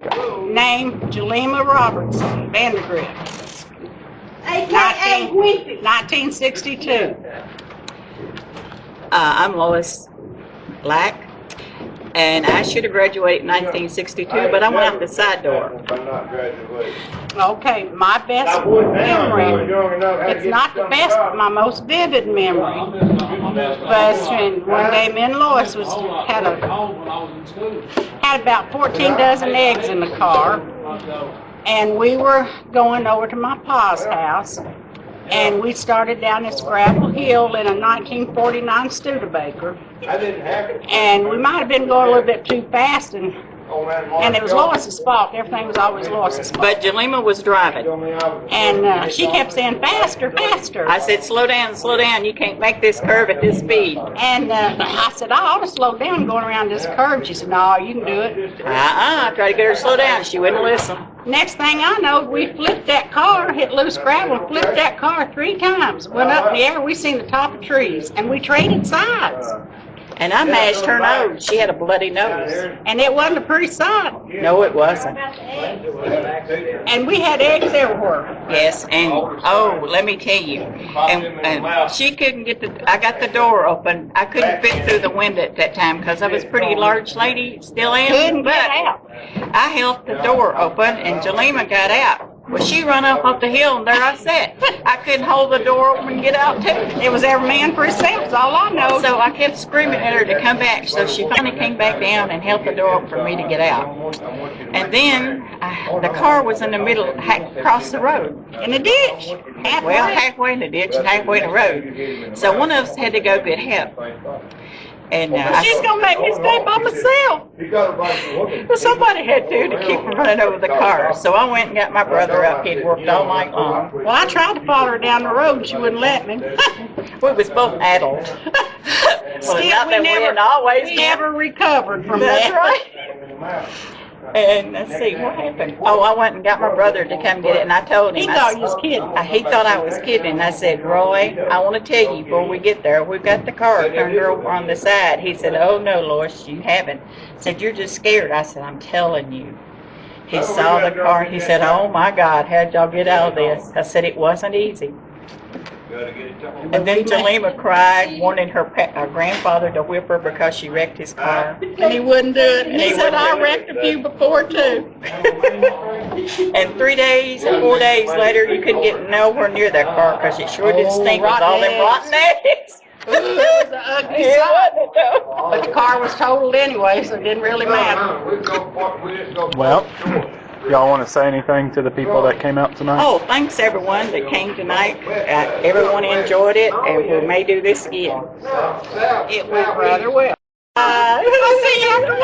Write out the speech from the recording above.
Name, Gelema Robertson, Vandergriff. AKA 1962. I'm Lois Black, and I should have graduated in 1962, but I went out the side door. Okay, my best memory, it's not the best, but my most vivid memory was when one day me and Lois had about 14 dozen eggs in the car, and we were going over to my pa's house, and we started down this gravel hill in a 1949 Studebaker, and we might have been going a little bit too fast, and it was Lois's fault. Everything was always Lois's fault. But Gelema was driving. And she kept saying, faster, faster. I said, slow down, you can't make this curve at this speed. And I said, I ought to slow down going around this curve. She said, no, you can do it. I tried to get her to slow down. She wouldn't listen. Next thing I know, we flipped that car, hit loose gravel, and flipped that car 3 times. Went up in the air, we seen the top of trees, and we traded sides. And I mashed her nose. She had a bloody nose. And it wasn't a pretty sight. No, it wasn't. And we had eggs everywhere. Yes, and let me tell you, and she couldn't get I got the door open. I couldn't fit through the window at that time because I was a pretty large lady, still am. Couldn't get out. I held the door open, and Gelema got out. Well, she run up off the hill, and there I sat. I couldn't hold the door open and get out, too. It was every man for himself, is all I know. So I kept screaming at her to come back. So she finally came back down and held the door open for me to get out. And then the car was in the middle, across the road. In the ditch. Halfway in the ditch and halfway in the road. So one of us had to go get help. And she's going to make me stay by myself. Well, somebody had to keep from running over the car. So I went and got my brother up. He'd worked all night long. Well, I tried to follow her down the road, and she wouldn't let me. We was both adult. Still, we never recovered from That's that. right. And let's see, what happened? Oh, I went and got my brother to come get it, and I told him. He thought you was kidding. He thought I was kidding. And I said, Roy, I want to tell you before we get there, we've got the car turned over on the side. He said, oh, no, Lois, you haven't. I said, you're just scared. I said, I'm telling you. He saw the car, and he said, oh, my God, how'd y'all get out of this? I said, it wasn't easy. And then Gelema cried, wanting her grandfather to whip her because she wrecked his car. And he wouldn't do it. And he said, I wrecked a few before, too. And 3 days and 4 days later, you couldn't get nowhere near that car because it sure did stink with all them rotten eggs. It was an ugly sight. But the car was totaled anyway, so it didn't really matter. Well, y'all want to say anything to the people that came out tonight? Oh, thanks everyone that came tonight. Everyone enjoyed it, and we may do this again. It went rather well. I'll see you after